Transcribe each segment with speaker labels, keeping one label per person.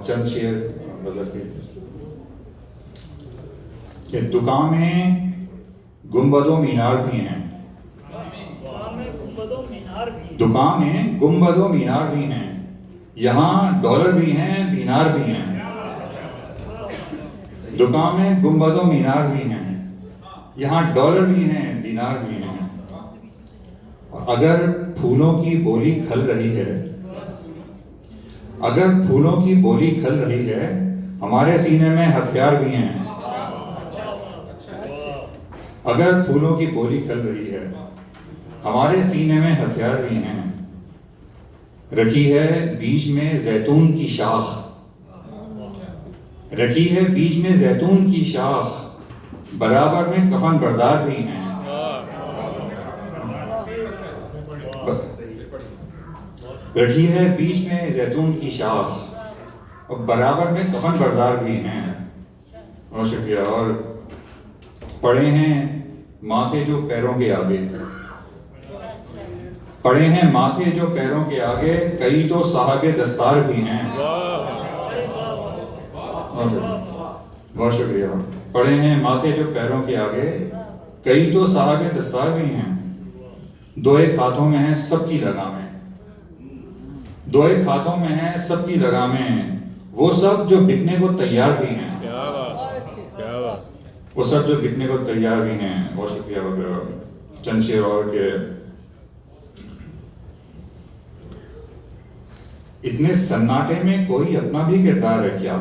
Speaker 1: چند شعر غزل کے کہ دکان میں گنبد و مینار بھی ہیں، دکان میں گنبد و مینار بھی ہیں، یہاں ڈالر بھی ہیں دینار بھی ہیں، دکان میں گنبد و مینار بھی ہیں، یہاں ڈالر بھی ہیں دینار بھی ہیں، اگر پھولوں کی بولی کھل رہی ہے، اگر پھولوں کی بولی کھل رہی ہے، ہمارے سینے میں ہتھیار بھی ہیں، اگر پھولوں کی بولی کھل رہی ہے، ہمارے سینے میں ہتھیار بھی ہیں، رکھی ہے بیچ میں زیتون کی شاخ، رکھی ہے بیچ میں زیتون کی شاخ، برابر میں کفن بردار بھی ہیں، رکھی ہے بیچ میں زیتون کی شاخ اور برابر میں کفن بردار بھی ہیں۔ بہت شکریہ۔ اور پڑے ہیں ماتھے جو پیروں کے آگے، پڑے ہیں ماتھے جو پیروں کے آگے، کئی تو صاحب دستار بھی ہیں۔ بہت شکریہ۔ پڑے ہیں ماتھے جو پیروں کے آگے، کئی تو صاحب دستار بھی ہیں، دو ایک ہاتھوں میں ہیں سب کی لگامیں، دو ایک ہاتھوں میں ہیں سب کی لگامیں، وہ سب جو بکنے کو تیار بھی ہیں، وہ سب جو بکنے کو تیار بھی ہیں۔ بہت شکریہ۔ چند شعر اور کہ اتنے سناٹے میں کوئی اپنا بھی کردار ہے کیا؟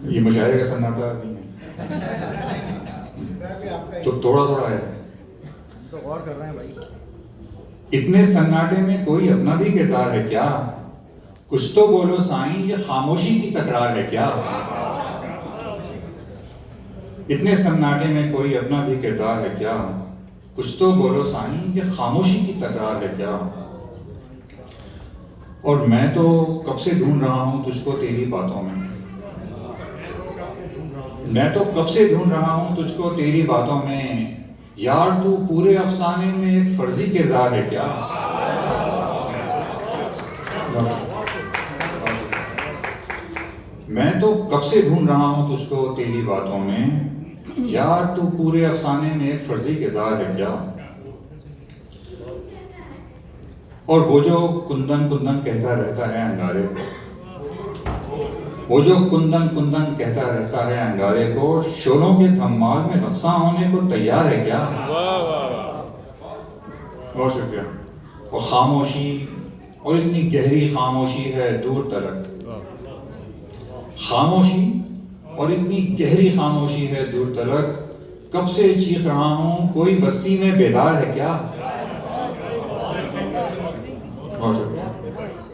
Speaker 1: یہ مشاعرے کا سناٹا نہیں ہے تو تھوڑا تھوڑا ہے،
Speaker 2: تو غور کر رہے ہیں بھائی۔
Speaker 1: اتنے سناٹے میں کوئی اپنا بھی کردار ہے کیا؟ کچھ تو بولو سائیں، یہ خاموشی کی تکرار ہے کیا؟ اتنے سناٹے میں کوئی اپنا بھی کردار ہے کیا؟ کچھ تو بولو سائیں، یہ خاموشی کی تکرار ہے کیا؟ اور میں تو کب سے ڈھونڈ رہا ہوں تجھ کو تیری باتوں میں، میں تو کب سے ڈھونڈ رہا ہوں تجھ کو تیری باتوں میں، یار تو پورے افسانے میں ایک فرضی کردار ہے کیا؟ میں تو کب سے ڈھونڈ رہا ہوں تجھ کو تیری باتوں میں، یار تو پورے افسانے میں ایک فرضی کردار ہے کیا؟ اور وہ جو کندن کندن کہتا رہتا ہے انگارے کو، وہ جو کندن کندن کہتا رہتا ہے انگارے کو، شولوں کے دھمال میں رقصاں ہونے کو تیار ہے کیا؟ بہت شکریہ۔ اور خاموشی، اور اتنی گہری خاموشی ہے دور تلک، خاموشی اور اتنی گہری خاموشی ہے دور تلک، کب سے چیخ رہا ہوں کوئی بستی میں بیدار ہے کیا؟ بہت شکریہ۔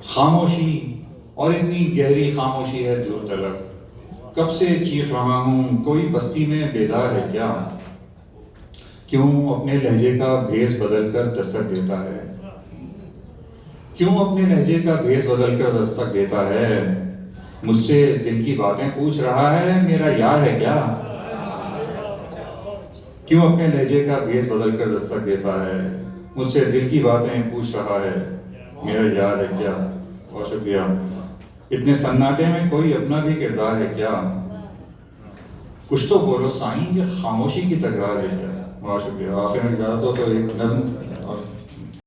Speaker 1: خاموشی اور اتنی گہری خاموشی ہے دور تلک، کب سے چیخ رہا ہوں کوئی بستی میں بیدار ہے کیا؟ کیوں اپنے لہجے کا بھیس بدل کر دستک دیتا ہے، کیوں اپنے لہجے کا بھیس بدل کر دستک دیتا ہے، مجھ سے دل کی باتیں پوچھ رہا ہے میرا یار ہے کیا؟ کیوں اپنے لہجے کا بھیس بدل کر دستک دیتا ہے، مجھ سے دل کی باتیں پوچھ رہا ہے میرا یار ہے کیا؟ بہت شکریہ۔ اتنے سناٹے میں کوئی اپنا بھی کردار ہے کیا؟ کچھ تو بولو سائیں، یہ خاموشی کی تکرار ہے کیا؟ بہت شکریہ۔ آخر میں اجازت ہو تو ایک نظم